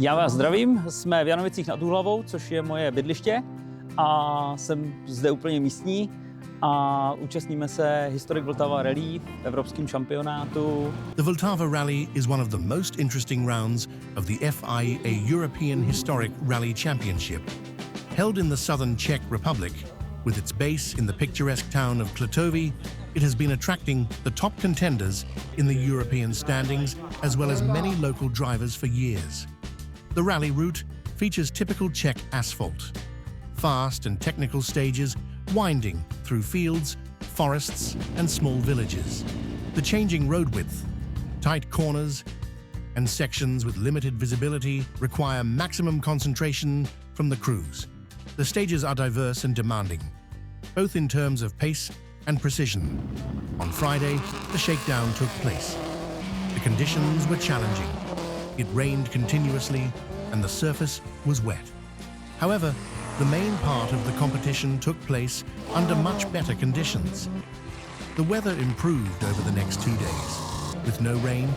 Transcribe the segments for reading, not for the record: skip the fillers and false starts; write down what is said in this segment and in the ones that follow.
Já vás zdravím, jsme v Janovicích nad Úhlavou, což je moje bydliště a jsem zde úplně místní a účastníme se Historic Vltava Rally v evropském šampionátu. The Vltava Rally is one of the most interesting rounds of the FIA European Historic Rally Championship. Held in the southern Czech Republic, with its base in the picturesque town of Klatovy, it has been attracting the top contenders in the European standings, as well as many local drivers for years. The rally route features typical Czech asphalt, fast and technical stages winding through fields, forests and small villages. The changing road width, tight corners and sections with limited visibility require maximum concentration from the crews. The stages are diverse and demanding, both in terms of pace and precision. On Friday, the shakedown took place. The conditions were challenging. It rained continuously and the surface was wet. However, the main part of the competition took place under much better conditions. The weather improved over the next 2 days, with no rain,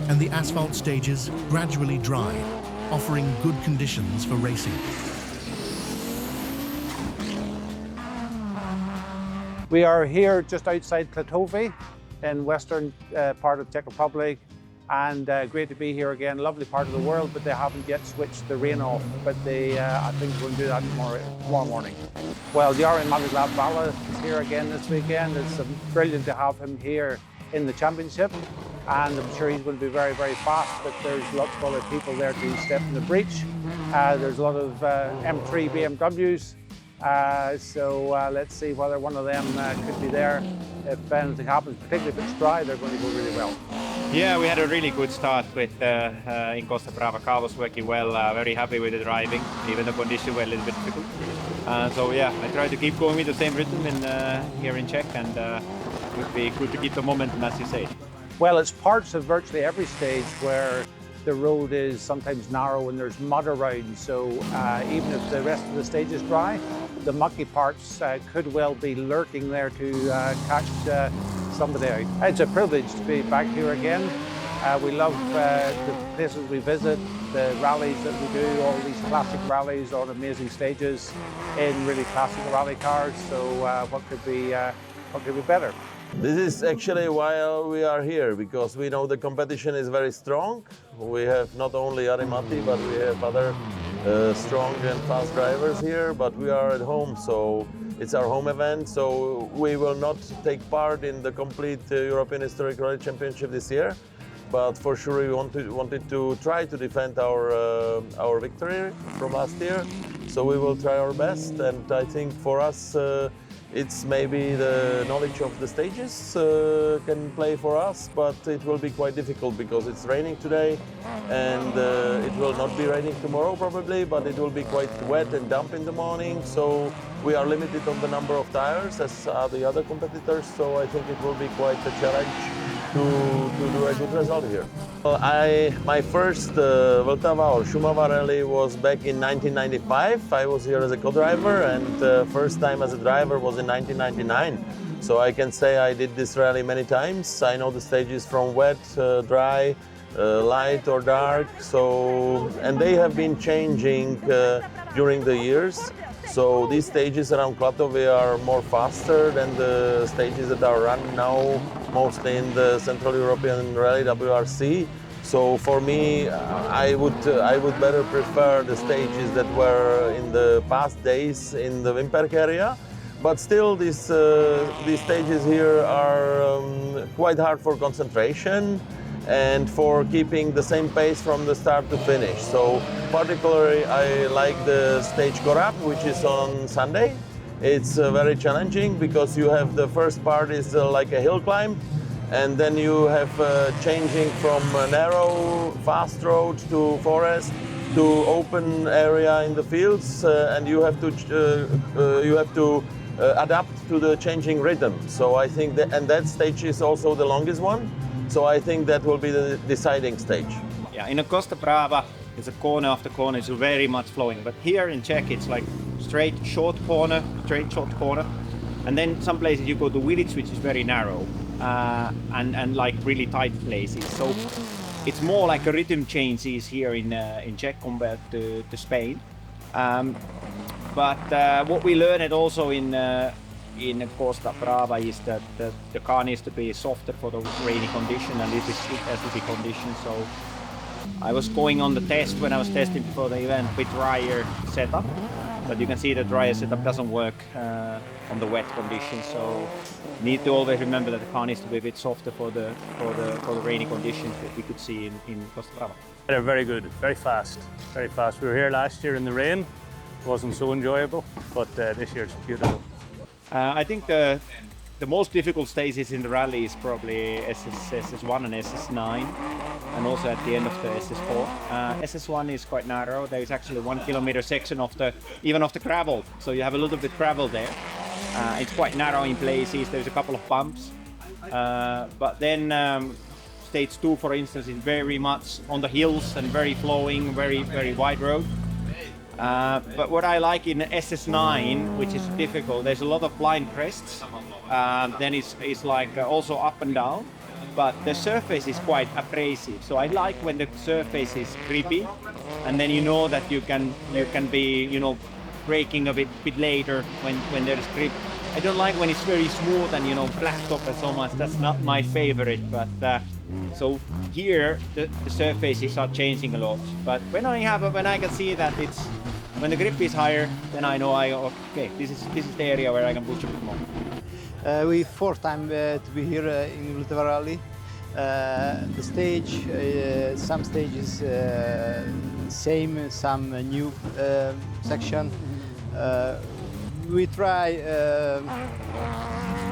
and the asphalt stages gradually dried, offering good conditions for racing. We are here just outside Klatovy in western part of Czech Republic, and great to be here again. Lovely part of the world, but they haven't yet switched the rain off, but they I think we're going to do that tomorrow morning. Well, the relive Vltava is here again this weekend. It's brilliant to have him here in the championship, and I'm sure he's going to be very, very fast, but there's lots of other people there to step in the breach. There's a lot of M3 BMWs. So let's see whether one of them could be there. If anything happens, particularly if it's dry, they're going to go really well. Yeah, we had a really good start with in Costa Brava. Car was working well. Very happy with the driving, even the conditions were a little bit difficult. So yeah, I tried to keep going with the same rhythm here in Czech, and it would be good to keep the momentum, as you say. Well, it's parts of virtually every stage where the road is sometimes narrow and there's mud around, so even if the rest of the stage is dry, the mucky parts could well be lurking there to catch somebody out. It's a privilege to be back here again. We love the places we visit, the rallies that we do, all these classic rallies on amazing stages in really classic rally cars, so what could be better? This is actually why we are here, because we know the competition is very strong. We have not only Arimati, but we have other strong and fast drivers here, but we are at home, so it's our home event, so we will not take part in the complete European Historic Rally Championship this year, but for sure we wanted to try to defend our victory from last year, so we will try our best, and I think for us it's maybe the knowledge of the stages can play for us, but it will be quite difficult because it's raining today, and it will not be raining tomorrow probably, but it will be quite wet and damp in the morning, so we are limited on the number of tires as are the other competitors, so I think it will be quite a challenge to do a good result here. Well, my first Vltava or Šumava rally was back in 1995. I was here as a co-driver, and first time as a driver was in 1999. So I can say I did this rally many times. I know the stages from wet, dry, light or dark. So, and they have been changing during the years. So these stages around Klatovy are more faster than the stages that are run now, mostly in the Central European Rally WRC. So for me, I would better prefer the stages that were in the past days in the Vimperk area. But still, these stages here are quite hard for concentration and for keeping the same pace from the start to finish. So particularly I like the stage Korab, which is on Sunday. It's very challenging because you have the first part is like a hill climb, and then you have changing from a narrow fast road to forest to open area in the fields, and you have to adapt to the changing rhythm. So I think that stage is also the longest one. So I think that will be the deciding stage. Yeah, in a Costa Brava, it's a corner after corner, it's very much flowing. But here in Czech, it's like straight short corner, and then some places you go to village, which is very narrow and like really tight places. So it's more like a rhythm changes here in Czech compared to Spain. But what we learned also in Costa Brava is that the car needs to be softer for the rainy condition and it is slippy condition. So I was going on the test when I was testing before the event with drier setup, but you can see the drier setup doesn't work on the wet conditions. So you need to always remember that the car needs to be a bit softer for the rainy conditions that we could see in Costa Brava. They're very good, very fast, very fast. We were here last year in the rain. It wasn't so enjoyable, but this year it's beautiful. I think the most difficult stages in the rally is probably SS1 and SS9, and also at the end of the SS4. SS1 is quite narrow. There is actually 1 kilometer section of the gravel, so you have a little bit gravel there. It's quite narrow in places. There's a couple of bumps, but then stage 2, for instance, is very much on the hills and very flowing, very wide road. But what I like in SS9, which is difficult, there's a lot of blind crests. Then it's like also up and down, but the surface is quite abrasive. So I like when the surface is grippy, and then you know that you can be, you know, braking a bit later when there's grip. I don't like when it's very smooth and, you know, flat top and so much. That's not my favorite. But so here the surfaces are changing a lot. But when I can see that when the grip is higher, then I know okay, this is the area where I can push a bit more. We fourth time to be here in Vltava Rally. The stage, some stages same, some new section. We try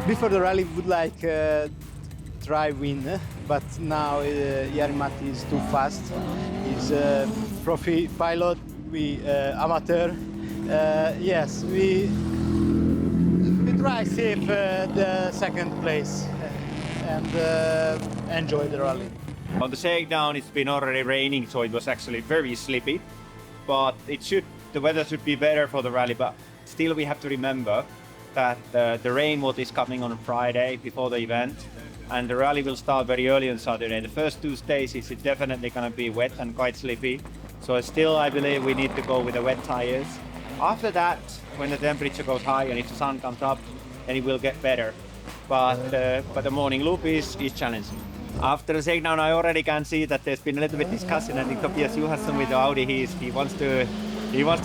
before the rally. We would like try win, but now Jari-Matti is too fast. He's a profi pilot. We amateur. Yes, we try save the second place and enjoy the rally. On the shakedown, it's been already raining, so it was actually very slippy. But the weather should be better for the rally. But still, we have to remember that the rain what is coming on Friday before the event, and the rally will start very early on Saturday. The first 2 stages is definitely going to be wet and quite slippy. So still, I believe we need to go with the wet tires. After that, when the temperature goes high and if the sun comes up, then it will get better. But the morning loop is challenging. After the shakedown, I already can see that there's been a little bit discussion. I think Tobias Johansson with the Audi, he wants to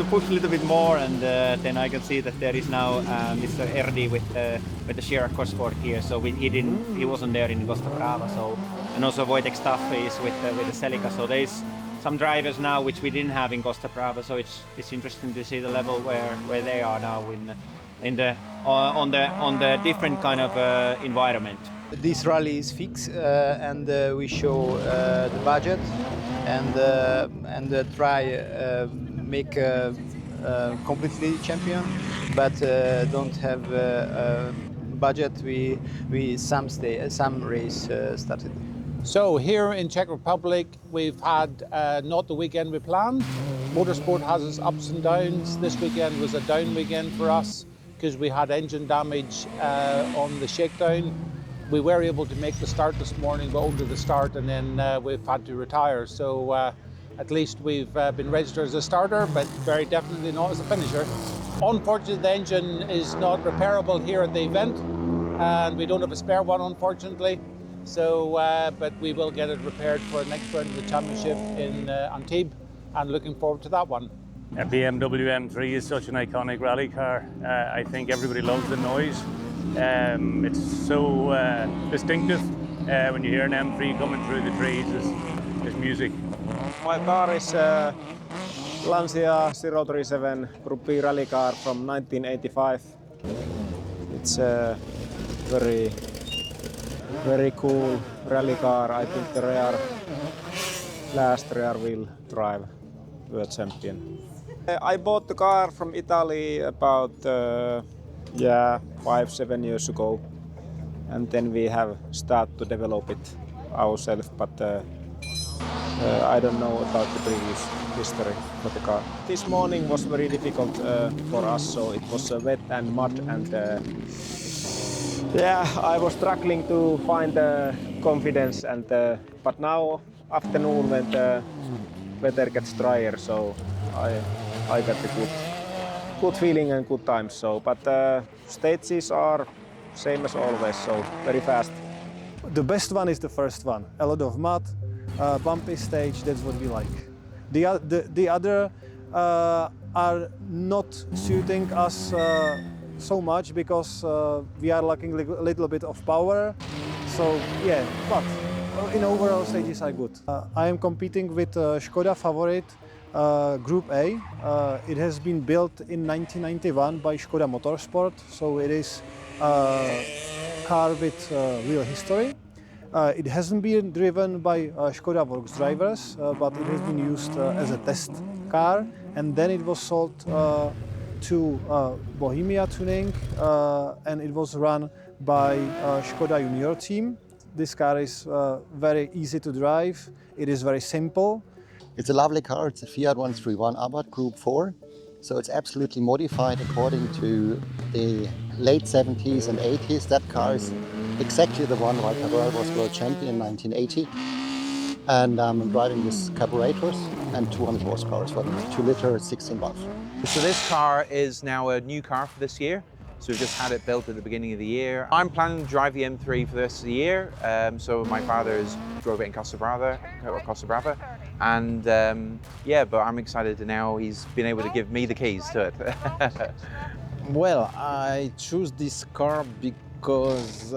push a little bit more, and then I can see that there is now Mr. Erdi with the Sierra Cosworth here. So he wasn't there in Costa Brava. So, and also Wojtek Staff is with the Celica. So there's some drivers now which we didn't have in Costa Brava. So it's interesting to see the level where they are now on the different kind of environment. This rally is fixed, and we show the budget and try make completely champion, but don't have budget. We some race started. So here in Czech Republic, we've had not the weekend we planned. Motorsport has its ups and downs. This weekend was a down weekend for us because we had engine damage on the shakedown. We were able to make the start this morning, but only the start, and then we've had to retire. So at least we've been registered as a starter, but very definitely not as a finisher. Unfortunately, the engine is not repairable here at the event, and we don't have a spare one, unfortunately. So, but we will get it repaired for the next round of the championship in Antibes, and looking forward to that one. A BMW M3 is such an iconic rally car. I think everybody loves the noise. It's so distinctive. When you hear an M3 coming through the trees, it's music. My car is Lancia 037 Group B rally car from 1985. It's a very cool rally car. I think the last rear wheel drive world champion. I bought the car from Italy about 5-7 years ago, and then we have started to develop it ourselves, but I don't know about the previous history for the car. This morning was very difficult for us, so it was wet and mud, and I was struggling to find confidence, and but now afternoon when the weather gets drier, so I got a good feeling and good time. So, but stages are same as always, so very fast. The best one is the first one. A lot of mud, bumpy stage, that's what we like. The other are not suiting us so much because we are lacking a little bit of power. So yeah, but in overall stages are good. I am competing with Škoda Favorite Group A. It has been built in 1991 by Škoda Motorsport, so it is a car with real history. It hasn't been driven by Škoda Works drivers, but it has been used as a test car, and then it was sold to Bohemia Tuning, and it was run by Škoda Junior team. This car is very easy to drive. It is very simple. It's a lovely car. It's a Fiat 131 Abarth Group 4. So it's absolutely modified according to the late 70s and 80s. That car is exactly the one where Cabrera was world champion in 1980. And I'm driving with carburetors and 200 horsepower, so 2 liter, 16 valve. So this car is now a new car for this year. So we've just had it built at the beginning of the year. I'm planning to drive the M3 for this year. So my father's drove it in Costa Brava. And yeah, but I'm excited to now he's been able to give me the keys to it. Well, I choose this car because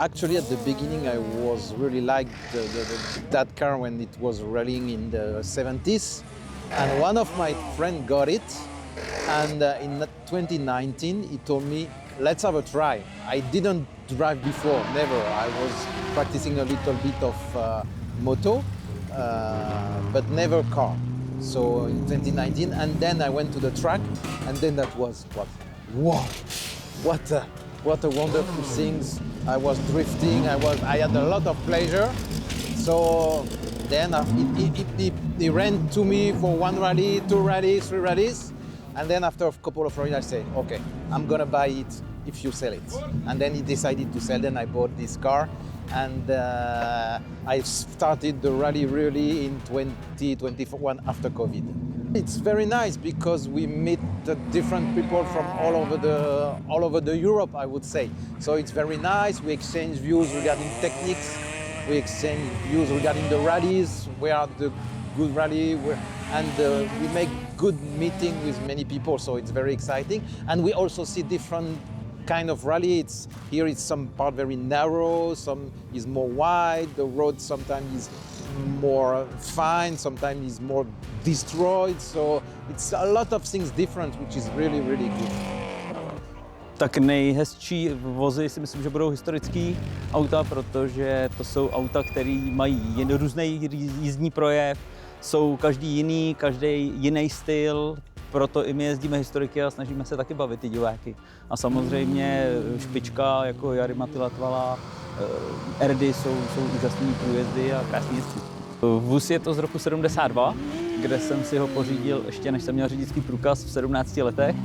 actually at the beginning I was really liked that car when it was rallying in the 70s. And one of my friends got it. And in 2019, he told me, let's have a try. I didn't drive before, never. I was practicing a little bit of moto, but never car. So in 2019, and then I went to the track, and then that was what? Wow! What a wonderful things. I was drifting. I had a lot of pleasure. So then he ran to me for 1 rally, 2 rallies, 3 rallies. And then after a couple of rallies, I say, okay, I'm gonna buy it if you sell it. And then he decided to sell, then I bought this car. And I started the rally really in 2021 after COVID. It's very nice because we meet different people from all over the Europe, I would say. So it's very nice, we exchange views regarding techniques, we exchange views regarding the rallies, where are the good rally, and we make good meeting with many people, so it's very exciting. And we also see different kind of rally. Here it's some part very narrow, some is more wide, the road sometimes is more fine, sometimes is more destroyed, so it's a lot of things different, which is really, really good. Tak nejhezčí vozy si myslím, že budou historický auta, protože to jsou auta, které mají různý jízdní projev, jsou každý jiný styl, proto i my jezdíme historiky a snažíme se taky bavit ty diváky. A samozřejmě špička jako Jari-Matti Latvala, Erdy jsou úžasný průjezdy a krásný jezdí. Vůz je to z roku 72, kde jsem si ho pořídil ještě než jsem měl řidičský průkaz v 17 letech.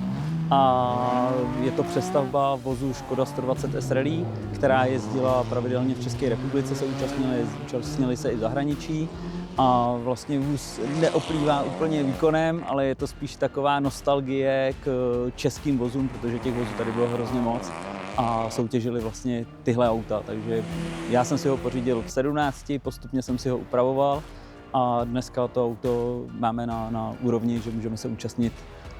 A je to přestavba vozu Škoda 120 S Rally, která jezdila pravidelně v České republice, se účastnili se i v zahraničí. A vlastně vůz neoplývá úplně výkonem, ale je to spíš taková nostalgie k českým vozům, protože těch vozů tady bylo hrozně moc a soutěžili vlastně tyhle auta. Takže já jsem si ho pořídil v 17, postupně jsem si ho upravoval a dneska to auto máme na úrovni, že můžeme se účastnit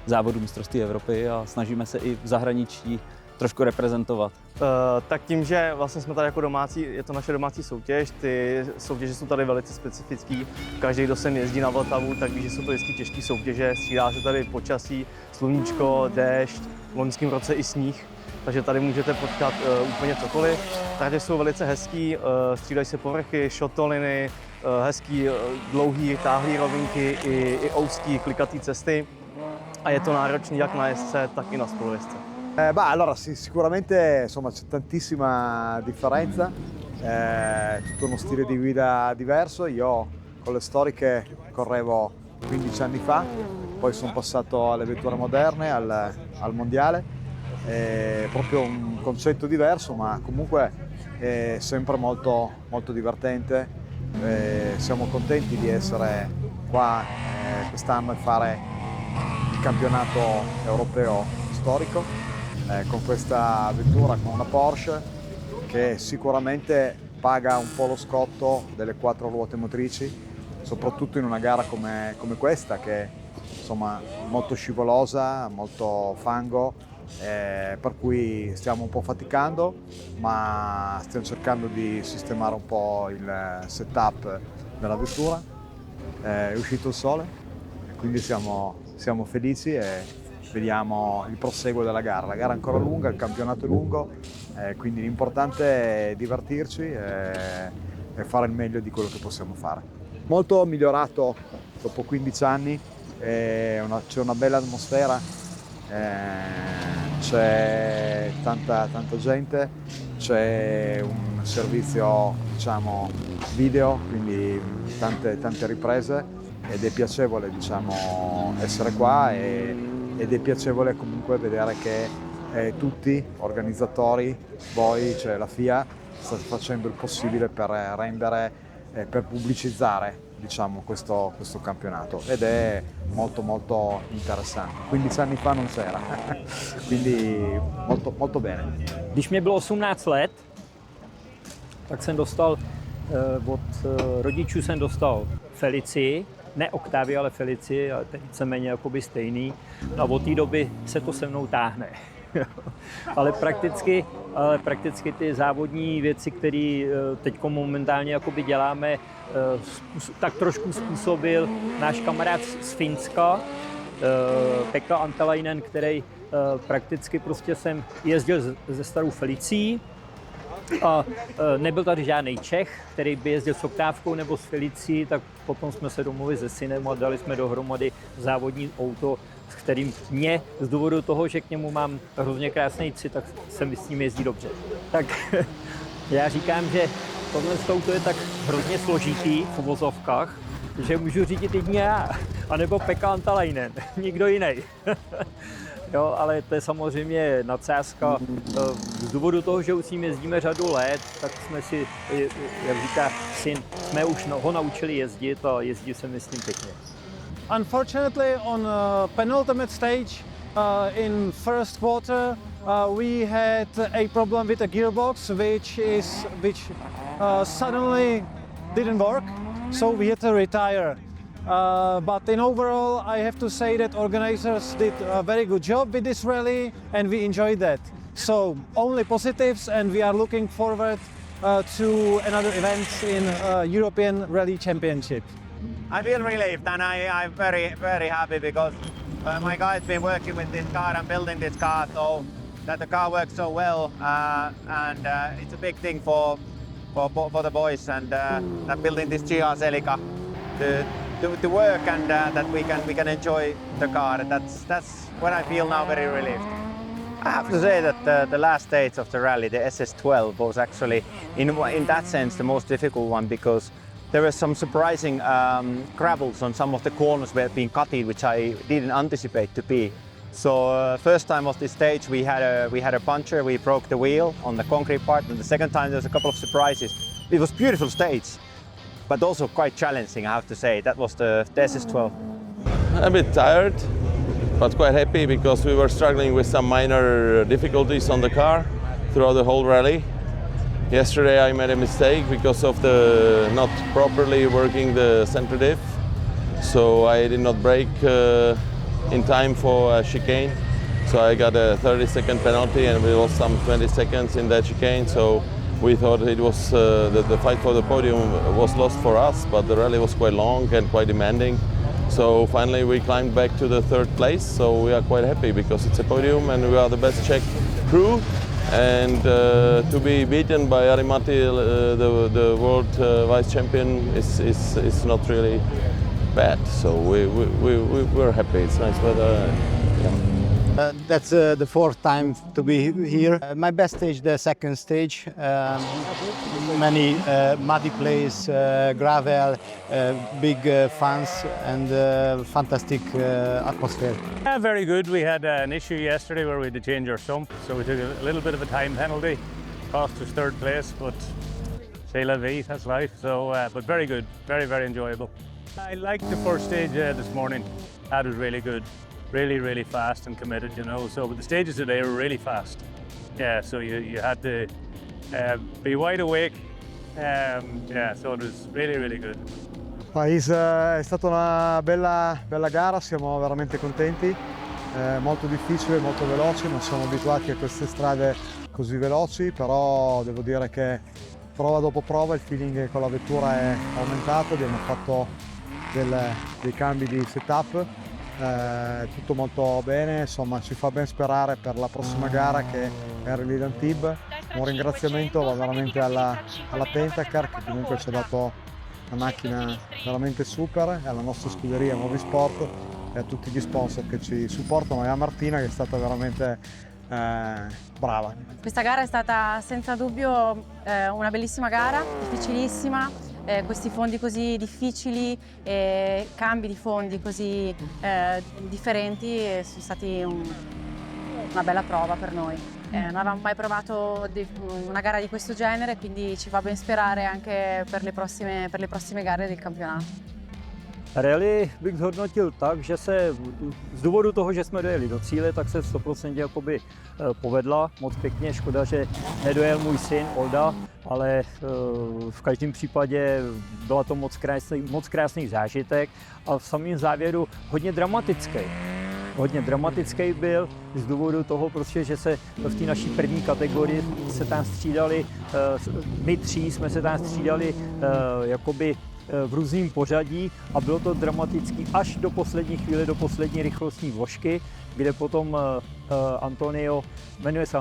závodu mistrovství Evropy a snažíme se i v zahraničí trošku reprezentovat. Tak tím, že vlastně jsme tady jako domácí, je to naše domácí soutěž, ty soutěže jsou tady velice specifický. Každý, kdo sem jezdí na Vltavu, tak ví, že jsou to vždycky těžké soutěže, střídá se tady počasí, sluníčko, déšť, v loňském roce i sníh, takže tady můžete potkat úplně cokoliv. Tady jsou velice hezký, střídají se povrchy, šotoliny, hezký dlouhý, táhlý rovinky i úzký, klikatý cesty. A je to náročný jak na jezdce, tak i na spolujezdce. Allora sì, sicuramente insomma, c'è tantissima differenza, tutto uno stile di guida diverso. Io con le storiche correvo 15 anni fa, poi sono passato alle vetture moderne, al mondiale, proprio un concetto diverso ma comunque sempre molto divertente. Siamo contenti di essere qua quest'anno e fare il campionato europeo storico con questa vettura, con una Porsche che sicuramente paga un po' lo scotto delle 4 ruote motrici, soprattutto in una gara come questa che è insomma molto scivolosa, molto fango, per cui stiamo un po' faticando, ma stiamo cercando di sistemare un po' il setup della vettura. È uscito il sole, quindi siamo felici e vediamo il proseguo della gara. La gara è ancora lunga, il campionato è lungo, quindi l'importante è divertirci e fare il meglio di quello che possiamo fare. Molto migliorato dopo 15 anni, c'è una bella atmosfera, c'è tanta gente, c'è un servizio diciamo video, quindi tante riprese ed è piacevole diciamo essere qua ed è piacevole comunque vedere che tutti, organizzatori, voi, cioè la FIA, sta facendo il possibile per rendere, per pubblicizzare diciamo questo campionato ed è molto interessante. 15 anni fa non c'era, quindi molto bene. Když mě bylo 18 let, tak jsem dostal od rodičů jsem dostal Felicii, ne Octavii, ale Felicii, ale to je víceméně jakoby stejný. No a od té doby se to se mnou táhne. ale prakticky ty závodní věci, které teď momentálně jakoby děláme, tak trošku způsobil náš kamarád z Finska, Pekka Antalainen, který prakticky prostě jsem jezdil ze starou Felicií a nebyl tady žádný Čech, který by jezdil s Oktávkou nebo s Felicií, tak potom jsme se domluvili se synem a dali jsme dohromady závodní auto, s kterým mě z důvodu toho, že k němu mám hrozně krásný cit, tak se mi s ním jezdí dobře. Tak já říkám, že tohle auto je tak hrozně složitý v uvozovkách, že můžu řídit jedině já, anebo Pekka Antalainen, nikdo jiný. Jo, ale to je samozřejmě nadsázka. Z důvodu toho, že už s ním jezdíme řadu let, tak jsme si, jak říká syn, jsme už ho naučili jezdit a jezdí se mi s ním pěkně. Unfortunately, on penultimate stage in first quarter, we had a problem with a gearbox, which suddenly didn't work, so we had to retire. But in overall, I have to say that organizers did a very good job with this rally, and we enjoyed that. So only positives, and we are looking forward to another events in European Rally Championship. I feel relieved and I'm very happy because my guy's been working with this car and building this car so that the car works so well and it's a big thing for the boys and building this GR Celica to work and that we can enjoy the car. That's what I feel now very relieved. I have to say that the last stage of the rally, the SS12, was actually in that sense the most difficult one because there were some surprising gravels on some of the corners were being cutted, which I didn't anticipate to be. So first time of this stage we had a puncture, we broke the wheel on the concrete part, and the second time there was a couple of surprises. It was a beautiful stage, but also quite challenging, I have to say. That was the SS12. A bit tired, but quite happy because we were struggling with some minor difficulties on the car throughout the whole rally. Yesterday I made a mistake because of the not properly working the center diff, so I did not brake in time for a chicane, so I got a 30-second penalty and we lost some 20 seconds in that chicane, so we thought it was the fight for the podium was lost for us, but the rally was quite long and quite demanding, so finally we climbed back to the 3rd place, so we are quite happy because it's a podium and we are the best Czech crew. And to be beaten by Arimati, the world vice champion, is not really bad. So we're happy. It's nice weather. Yeah. That's the 4th time to be here. My best stage, the 2nd stage. Many muddy place, gravel, big fans, and fantastic atmosphere. Yeah, very good. We had an issue yesterday where we had to change our sump, so we took a little bit of a time penalty. Cost us 3rd place, but C'est la vie, that's life. So, but very good, very, very enjoyable. I liked the first stage this morning. That was really good, really, really fast and committed, you know. So, but the stages today were really fast. Yeah, so you had to be wide awake. Yeah, so it was really, really good. È stata una bella gara, siamo veramente contenti. Molto difficile, molto veloce, non siamo abituati a queste strade così veloci, però devo dire che prova dopo prova il feeling con la vettura è aumentato, abbiamo fatto dei cambi di setup, tutto molto bene, insomma ci fa ben sperare per la prossima gara che è il Rally Vltava. Un ringraziamento va veramente alla Pentacar che comunque ci ha dato una macchina veramente super, e alla nostra scuderia Movisport e a tutti gli sponsor che ci supportano, e a Martina che è stata veramente brava. Questa gara è stata senza dubbio una bellissima gara, difficilissima, questi fondi così difficili e cambi di fondi così differenti sono stati una bella prova per noi. Non avevamo mai provato una gara di questo genere, quindi ci fa ben sperare anche per le prossime gare del campionato. Rally bych zhodnotil tak, že se z důvodu toho, že jsme dojeli do cíle, tak se 100% jakoby povedla moc pěkně. Škoda, že nedojel můj syn Olda, ale v každém případě byla to moc krásný zážitek a v samém závěru hodně dramatický. Hodně dramatický byl z důvodu toho, prostě, že se v té naší první kategorii se tam střídali, my tři jsme se tam střídali jakoby v různém pořadí a bylo to dramatický až do poslední chvíle, do poslední rychlostní vložky, kde potom Antonio, jmenuje se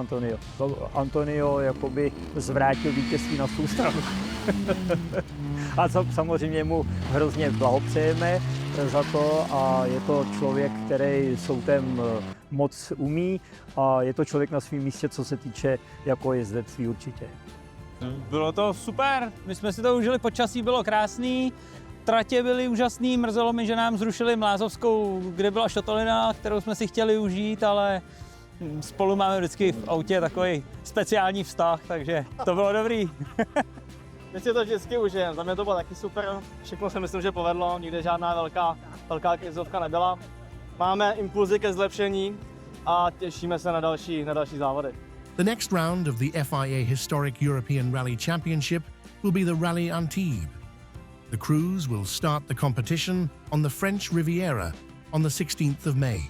Antonio jakoby zvrátil vítězství na svou stranu. A samozřejmě mu hrozně blahopřejeme za to a je to člověk, který soutem moc umí a je to člověk na svém místě, co se týče jako jezdectví určitě. Bylo to super, my jsme si to užili, počasí bylo krásný, tratě byly úžasný, mrzelo mi, že nám zrušili Mlázovskou, kde byla šatolina, kterou jsme si chtěli užít, ale spolu máme vždycky v autě takový speciální vztah, takže to bylo dobrý. My si to vždycky užijeme, za mě to bylo taky super, všechno si myslím, že povedlo, nikde žádná velká krizovka nebyla. Máme impulzy ke zlepšení a těšíme se na další závody. The next round of the FIA Historic European Rally Championship will be the Rally Antibes. The crews will start the competition on the French Riviera on the 16th of May.